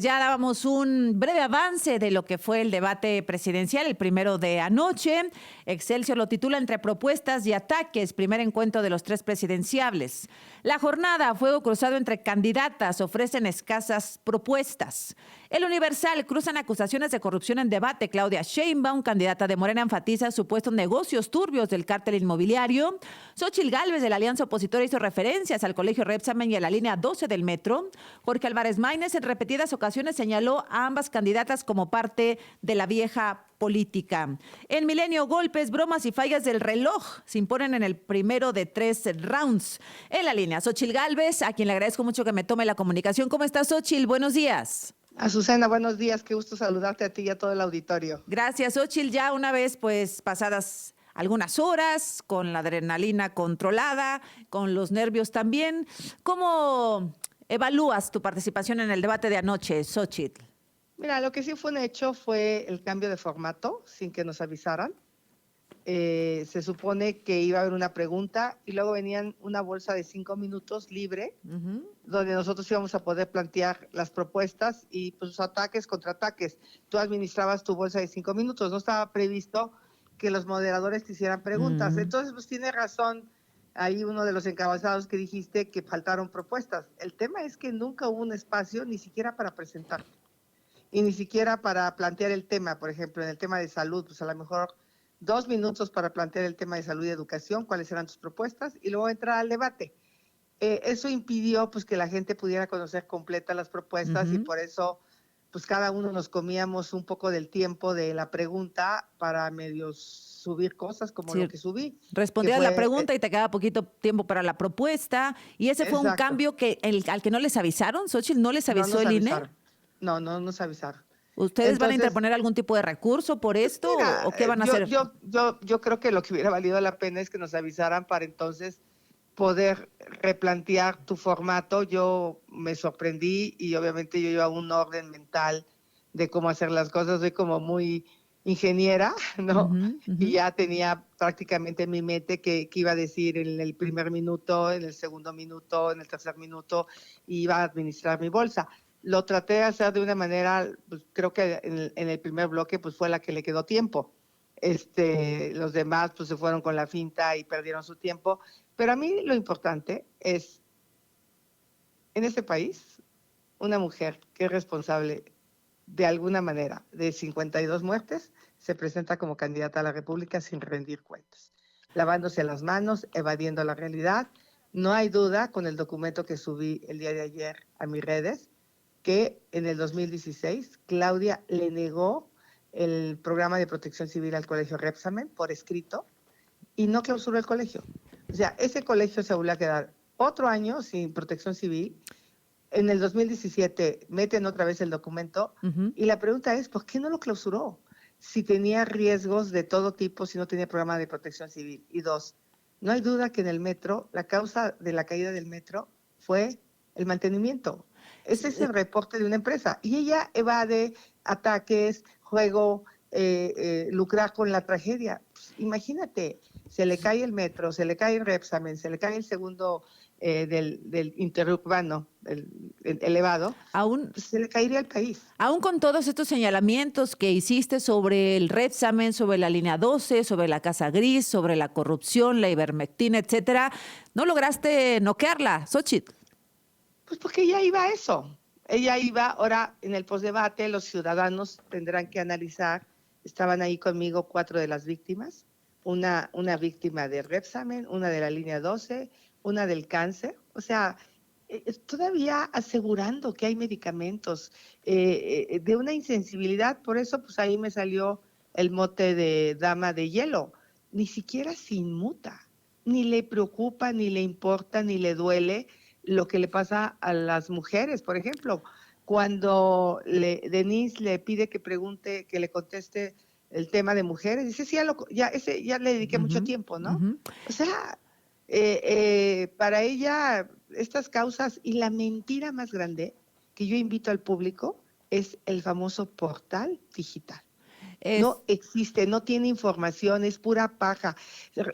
Ya dábamos un breve avance de lo que fue el debate presidencial, el primero de anoche. Excelsior lo titula Entre propuestas y ataques, primer encuentro de los tres presidenciables. La jornada, fuego cruzado entre candidatas, ofrecen escasas propuestas. El Universal, cruzan acusaciones de corrupción en debate. Claudia Sheinbaum, candidata de Morena, enfatiza supuestos negocios turbios del cártel inmobiliario. Xóchitl Gálvez, de la alianza opositora, hizo referencias al colegio Repsamen y a la línea 12 del metro. Jorge Álvarez Maínez, en repetidas ocasiones, señaló a ambas candidatas como parte de la vieja política. En Milenio, golpes, bromas y fallas del reloj se imponen en el primero de 3 rounds. En la línea, Xóchitl Gálvez, a quien le agradezco mucho que me tome la comunicación. ¿Cómo estás, Xóchitl? Buenos días. Azucena, buenos días, qué gusto saludarte a ti y a todo el auditorio. Gracias, Xóchitl. Ya una vez pasadas algunas horas, con la adrenalina controlada, con los nervios también, ¿cómo evalúas tu participación en el debate de anoche, Xóchitl? Mira, lo que sí fue un hecho fue el cambio de formato, sin que nos avisaran. Se supone que iba a haber una pregunta y luego venían una bolsa de 5 minutos libre, donde nosotros íbamos a poder plantear las propuestas y pues ataques, contraataques. Tú administrabas tu bolsa de 5 minutos, no estaba previsto que los moderadores te hicieran preguntas. Entonces, pues tiene razón ahí uno de los encabezados que dijiste que faltaron propuestas. El tema es que nunca hubo un espacio ni siquiera para presentar y ni siquiera para plantear el tema. Por ejemplo, en el tema de salud, pues a lo mejor 2 minutos para plantear el tema de salud y educación, cuáles eran tus propuestas, y luego entrar al debate. Eso impidió pues que la gente pudiera conocer completa las propuestas y por eso pues cada uno nos comíamos un poco del tiempo de la pregunta para medio subir cosas como lo que subí. Respondías la pregunta y te quedaba poquito tiempo para la propuesta. Y ese fue un cambio que al que no les avisaron, Xóchitl, ¿no les avisó el INE? No nos avisaron. ¿Ustedes van a interponer algún tipo de recurso por esto o qué van a hacer? Yo creo que lo que hubiera valido la pena es que nos avisaran para entonces poder replantear tu formato. Yo me sorprendí y obviamente yo llevaba un orden mental de cómo hacer las cosas. Soy como muy ingeniera, ¿no? Y ya tenía prácticamente en mi mente que iba a decir en el primer minuto, en el segundo minuto, en el tercer minuto, y iba a administrar mi bolsa. Lo traté de hacer de una manera, pues creo que en el primer bloque pues fue la que le quedó tiempo. Los demás pues se fueron con la finta y perdieron su tiempo. Pero a mí lo importante es, en este país, una mujer que es responsable de alguna manera de 52 muertes, se presenta como candidata a la República sin rendir cuentas, lavándose las manos, evadiendo la realidad. No hay duda, con el documento que subí el día de ayer a mis redes, que en el 2016 Claudia le negó el programa de protección civil al colegio Repsamen por escrito y no clausuró el colegio. O sea, ese colegio se volvió a quedar otro año sin protección civil. En el 2017 meten otra vez el documento y la pregunta es, ¿por qué no lo clausuró? Si tenía riesgos de todo tipo, si no tenía programa de protección civil. Y dos, no hay duda que en el metro, la causa de la caída del metro fue el mantenimiento. Ese es el reporte de una empresa. Y ella evade ataques, juego, lucrar con la tragedia. Pues, imagínate, se le cae el metro, se le cae el Repsamen, se le cae el segundo del interurbano, el elevado, pues se le caería al país. Aún con todos estos señalamientos que hiciste sobre el Repsamen, sobre la línea 12, sobre la Casa Gris, sobre la corrupción, la ivermectina, etcétera, ¿no lograste noquearla, Xóchitl? Pues porque ella iba a eso. Ella iba, ahora en el postdebate los ciudadanos tendrán que analizar, estaban ahí conmigo 4 de las víctimas, una víctima de Repsamen, una de la línea 12, una del cáncer, o sea, todavía asegurando que hay medicamentos, de una insensibilidad, por eso pues ahí me salió el mote de dama de hielo, ni siquiera se inmuta, ni le preocupa, ni le importa, ni le duele lo que le pasa a las mujeres. Por ejemplo, cuando Denise le pide que pregunte, que le conteste el tema de mujeres, dice, sí, ya le dediqué mucho tiempo, ¿no? O sea, para ella estas causas, y la mentira más grande que yo invito al público es el famoso portal digital. No existe, no tiene información, es pura paja.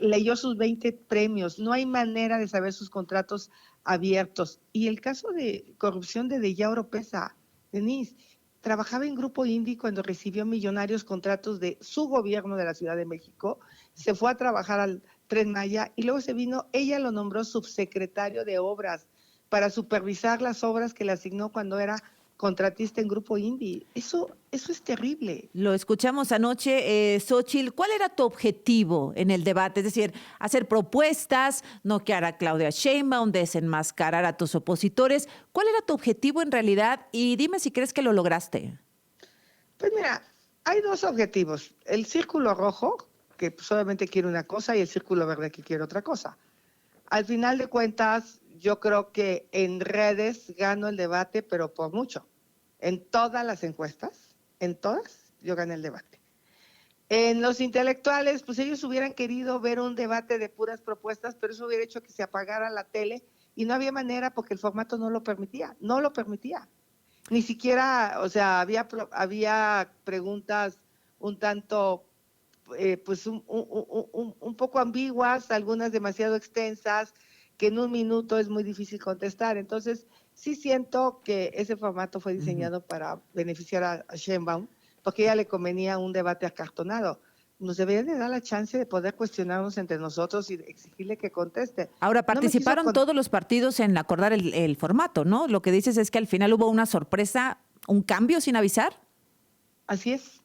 Leyó sus 20 premios, no hay manera de saber sus contratos abiertos. Y el caso de corrupción de Deya Oropesa, Denise, trabajaba en Grupo Indy cuando recibió millonarios contratos de su gobierno de la Ciudad de México, se fue a trabajar al Tren Maya y luego se vino, ella lo nombró subsecretario de Obras para supervisar las obras que le asignó cuando era contratista en Grupo Indy. Eso es terrible. Lo escuchamos anoche, Xóchitl. ¿Cuál era tu objetivo en el debate? Es decir, hacer propuestas, noquear a Claudia Sheinbaum, desenmascarar a tus opositores. ¿Cuál era tu objetivo en realidad? Y dime si crees que lo lograste. Pues mira, hay dos objetivos. El círculo rojo, que pues obviamente quiere una cosa, y el círculo verde, que quiere otra cosa. Al final de cuentas, yo creo que en redes gano el debate, pero por mucho. En todas las encuestas, en todas, yo gané el debate. En los intelectuales, pues ellos hubieran querido ver un debate de puras propuestas, pero eso hubiera hecho que se apagara la tele y no había manera porque el formato no lo permitía, no lo permitía. Ni siquiera, o sea, había preguntas un tanto, pues un poco ambiguas, algunas demasiado extensas, que en un minuto es muy difícil contestar. Entonces, sí siento que ese formato fue diseñado para beneficiar a Sheinbaum, porque a ella le convenía un debate acartonado. Nos deberían de dar la chance de poder cuestionarnos entre nosotros y exigirle que conteste. Ahora, participaron todos los partidos en acordar el formato, ¿no? Lo que dices es que al final hubo una sorpresa, un cambio sin avisar. Así es.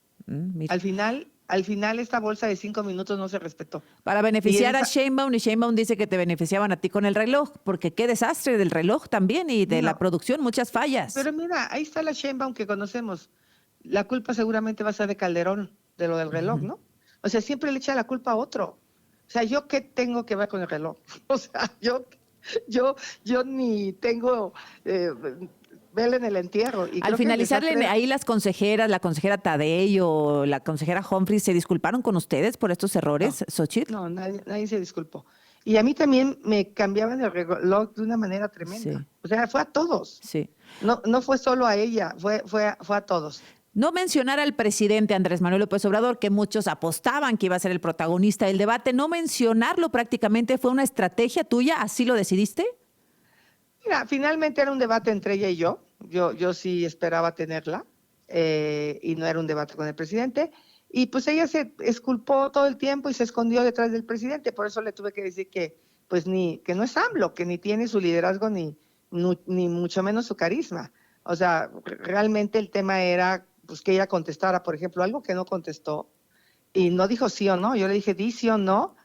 Al final esta bolsa de 5 minutos no se respetó. Para beneficiar a Sheinbaum, y Sheinbaum dice que te beneficiaban a ti con el reloj, porque qué desastre del reloj también y de la producción, muchas fallas. Pero mira, ahí está la Sheinbaum que conocemos. La culpa seguramente va a ser de Calderón, de lo del reloj, ¿no? O sea, siempre le echa la culpa a otro. O sea, ¿yo qué tengo que ver con el reloj? O sea, yo ni tengo vela en el entierro. Y al finalizar, ahí las consejeras, la consejera Tadei o la consejera Humphries, ¿se disculparon con ustedes por estos errores, Xóchitl? No, nadie se disculpó. Y a mí también me cambiaban el reloj de una manera tremenda. Sí. O sea, fue a todos. Sí. No fue solo a ella, fue a todos. No mencionar al presidente Andrés Manuel López Obrador, que muchos apostaban que iba a ser el protagonista del debate, no mencionarlo prácticamente fue una estrategia tuya, ¿así lo decidiste? Mira, finalmente era un debate entre ella y yo. Yo sí esperaba tenerla y no era un debate con el presidente. Y pues ella se exculpó todo el tiempo y se escondió detrás del presidente. Por eso le tuve que decir que que no es AMLO, que ni tiene su liderazgo ni mucho menos su carisma. O sea, realmente el tema era pues que ella contestara, por ejemplo, algo que no contestó y no dijo sí o no. Yo le dije, di sí o no,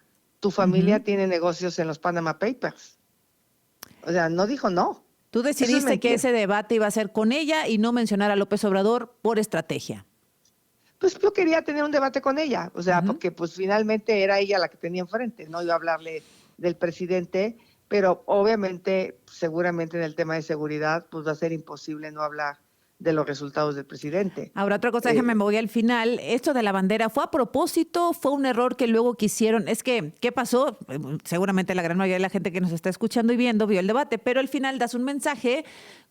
tu familia tiene negocios en los Panama Papers. O sea, no dijo no. Tú decidiste que ese debate iba a ser con ella y no mencionar a López Obrador por estrategia. Pues yo quería tener un debate con ella, o sea, porque pues finalmente era ella la que tenía enfrente, no iba a hablarle del presidente, pero obviamente, seguramente en el tema de seguridad, pues va a ser imposible no hablar de los resultados del presidente. Ahora, otra cosa, déjame, me voy al final. Esto de la bandera, ¿fue a propósito? ¿Fue un error que luego quisieron? Es que, ¿qué pasó? Seguramente la gran mayoría de la gente que nos está escuchando y viendo vio el debate, pero al final das un mensaje,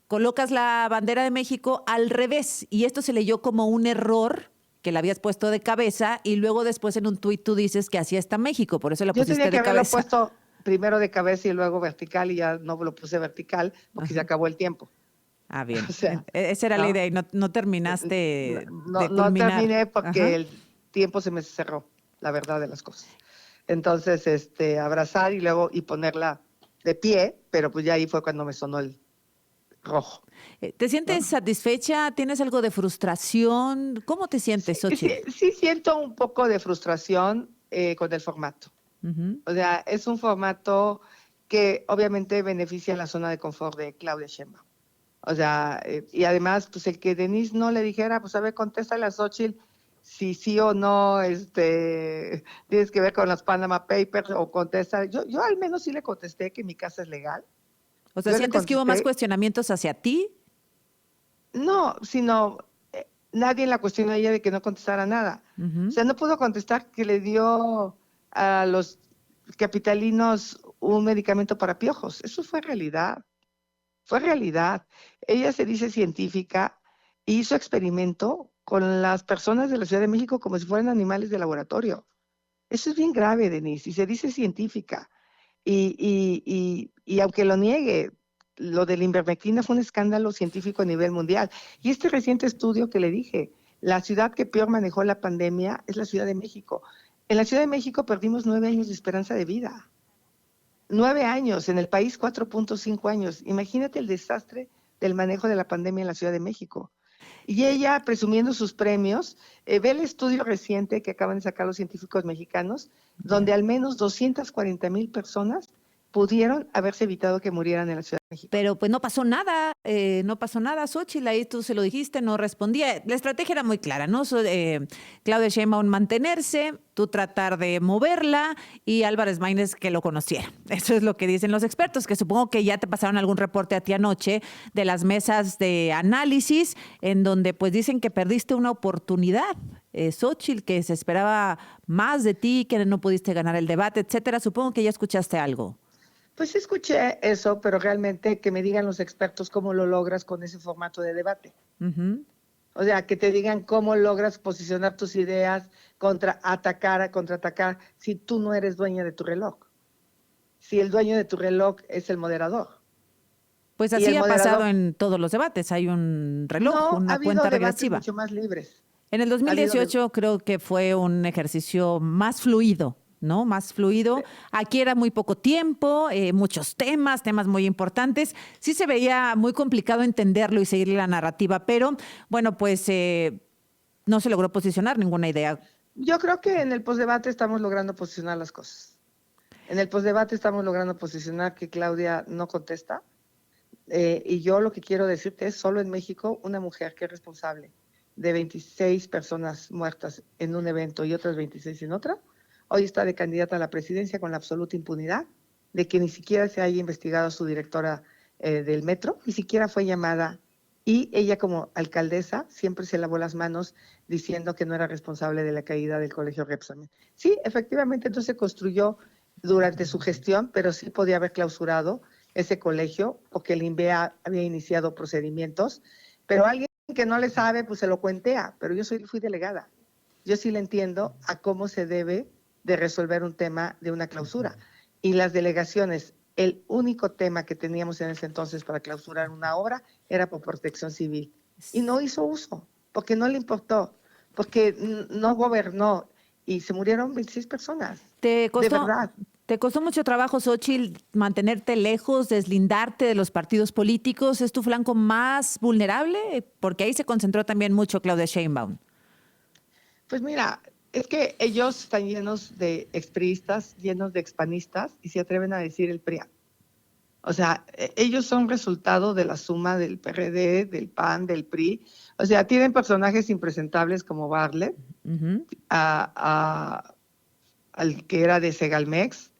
colocas la bandera de México al revés, y esto se leyó como un error que la habías puesto de cabeza, y luego después en un tuit tú dices que así está México, por eso la pusiste de cabeza. Yo tenía que haberlo puesto primero de cabeza y luego vertical, y ya no lo puse vertical porque se acabó el tiempo. Ah, bien. O sea, esa era la idea y no terminaste de culminar. No terminé porque el tiempo se me cerró, la verdad de las cosas. Entonces, abrazar y ponerla de pie, pero pues ya ahí fue cuando me sonó el rojo. ¿Te sientes satisfecha? ¿Tienes algo de frustración? ¿Cómo te sientes, Xóchitl? Sí siento un poco de frustración con el formato. O sea, es un formato que obviamente beneficia a la zona de confort de Claudia Sheinbaum. O sea, y además, pues el que Denise no le dijera, pues a ver, contéstale a Xóchitl si sí o no tienes que ver con los Panama Papers o contesta. Yo al menos sí le contesté que mi casa es legal. O sea, ¿sientes que hubo más cuestionamientos hacia ti? No, sino nadie la cuestionó a ella de que no contestara nada. O sea, no pudo contestar que le dio a los capitalinos un medicamento para piojos. Eso fue realidad. Fue realidad. Ella se dice científica y hizo experimento con las personas de la Ciudad de México como si fueran animales de laboratorio. Eso es bien grave, Denise, y se dice científica. Y aunque lo niegue, lo de la ivermectina fue un escándalo científico a nivel mundial. Y este reciente estudio que le dije, la ciudad que peor manejó la pandemia es la Ciudad de México. En la Ciudad de México perdimos 9 años de esperanza de vida. 9 años, en el país 4.5 años. Imagínate el desastre del manejo de la pandemia en la Ciudad de México. Y ella, presumiendo sus premios, ve el estudio reciente que acaban de sacar los científicos mexicanos, donde al menos 240,000 personas pudieron haberse evitado que murieran en la Ciudad de México. Pero pues no pasó nada, Xóchitl, ahí tú se lo dijiste, no respondía. La estrategia era muy clara, ¿no? Claudia Sheinbaum mantenerse, tú tratar de moverla y Álvarez Maínez que lo conociera. Eso es lo que dicen los expertos, que supongo que ya te pasaron algún reporte a ti anoche de las mesas de análisis, en donde pues dicen que perdiste una oportunidad, Xóchitl, que se esperaba más de ti, que no pudiste ganar el debate, etcétera. Supongo que ya escuchaste algo. Pues escuché eso, pero realmente que me digan los expertos cómo lo logras con ese formato de debate. Uh-huh. O sea, que te digan cómo logras posicionar tus ideas, contraatacar, si tú no eres dueña de tu reloj. Si el dueño de tu reloj es el moderador. Pues así ha pasado en todos los debates. Hay un reloj, una cuenta regresiva. Mucho más libres. En el 2018 creo que fue un ejercicio más fluido, ¿no? Más fluido. Aquí era muy poco tiempo, muchos temas muy importantes. Sí se veía muy complicado entenderlo y seguir la narrativa, pero bueno, pues no se logró posicionar ninguna idea. Yo creo que en el posdebate estamos logrando posicionar las cosas. En el posdebate estamos logrando posicionar que Claudia no contesta. Y yo lo que quiero decirte es, solo en México, una mujer que es responsable de 26 personas muertas en un evento y otras 26 en otra, hoy está de candidata a la presidencia con la absoluta impunidad de que ni siquiera se haya investigado a su directora del metro, ni siquiera fue llamada, y ella como alcaldesa siempre se lavó las manos diciendo que no era responsable de la caída del colegio Repsamen. Sí, efectivamente, entonces se construyó durante su gestión, pero sí podía haber clausurado ese colegio o que el INVEA había iniciado procedimientos, pero alguien que no le sabe, pues se lo cuentea, pero yo fui delegada. Yo sí le entiendo a cómo se debe de resolver un tema de una clausura. Y las delegaciones, el único tema que teníamos en ese entonces para clausurar una obra era por protección civil. Y no hizo uso, porque no le importó, porque no gobernó y se murieron 26 personas. ¿Te costó, de verdad. ¿Te costó mucho trabajo, Xóchitl, mantenerte lejos, deslindarte de los partidos políticos? ¿Es tu flanco más vulnerable? Porque ahí se concentró también mucho Claudia Sheinbaum. Pues mira, es que ellos están llenos de expriistas, llenos de expanistas y se atreven a decir el PRIAN. O sea, ellos son resultado de la suma del PRD, del PAN, del PRI. O sea, tienen personajes impresentables como Bartlett, Uh-huh. al que era de Segalmex,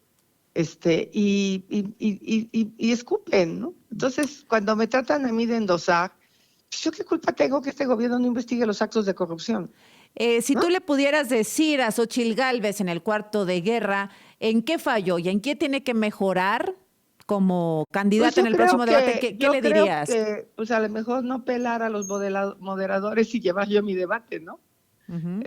y escupen, ¿no? Entonces, cuando me tratan a mí de endosar, ¿yo qué culpa tengo que este gobierno no investigue los actos de corrupción? Si ¿no? tú le pudieras decir a Xóchitl Gálvez en el cuarto de guerra, ¿en qué falló y en qué tiene que mejorar como candidata en el próximo debate? ¿Qué le dirías? Que, pues a lo mejor no pelar a los moderadores y llevar yo mi debate, ¿no? Uh-huh.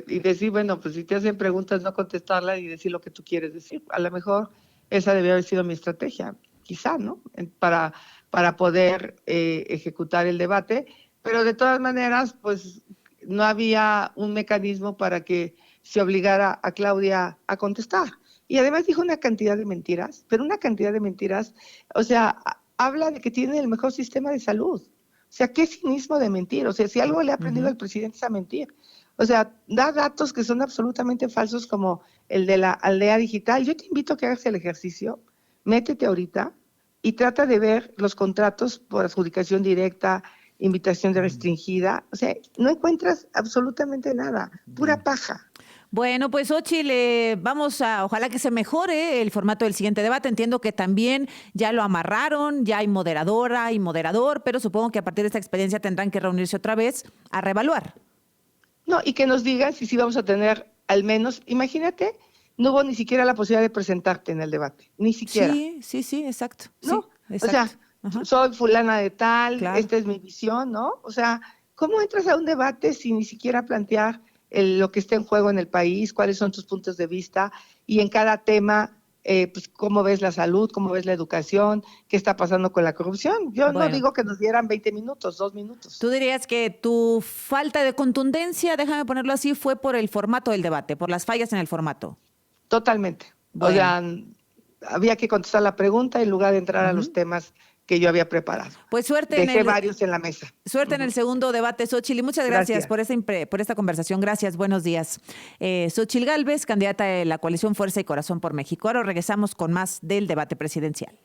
Y decir, bueno, pues si te hacen preguntas, no contestarlas y decir lo que tú quieres decir. A lo mejor esa debió haber sido mi estrategia, quizá, ¿no? Para poder ejecutar el debate, pero de todas maneras, pues no había un mecanismo para que se obligara a Claudia a contestar. Y además dijo una cantidad de mentiras, pero una cantidad de mentiras, o sea, habla de que tiene el mejor sistema de salud. O sea, qué cinismo de mentir. O sea, si algo le ha aprendido al presidente es a mentir. O sea, da datos que son absolutamente falsos como el de la aldea digital. Yo te invito a que hagas el ejercicio, métete ahorita y trata de ver los contratos por adjudicación directa, invitación de restringida. O sea, no encuentras absolutamente nada, pura paja. Bueno, pues Xóchitl, ojalá que se mejore el formato del siguiente debate. Entiendo que también ya lo amarraron, ya hay moderadora y moderador, pero supongo que a partir de esta experiencia tendrán que reunirse otra vez a reevaluar. No, y que nos digan si sí vamos a tener al menos, imagínate, no hubo ni siquiera la posibilidad de presentarte en el debate, ni siquiera. Sí, exacto. ¿No? Sí, exacto. O sea, ajá, soy fulana de tal, claro. esta es mi visión, ¿no? O sea, ¿cómo entras a un debate sin ni siquiera plantear lo que está en juego en el país, cuáles son tus puntos de vista y en cada tema pues cómo ves la salud, cómo ves la educación, qué está pasando con la corrupción. Yo no digo que nos dieran 20 minutos, 2 minutos. ¿Tú dirías que tu falta de contundencia, déjame ponerlo así, fue por el formato del debate, por las fallas en el formato? Totalmente. Bueno. O sea, había que contestar la pregunta en lugar de entrar a los temas que yo había preparado. Pues suerte. Dejé varios en la mesa. Suerte en el segundo debate, Xóchitl, y muchas gracias por esta conversación. Gracias, buenos días. Xóchitl Gálvez, candidata de la coalición Fuerza y Corazón por México. Ahora regresamos con más del debate presidencial.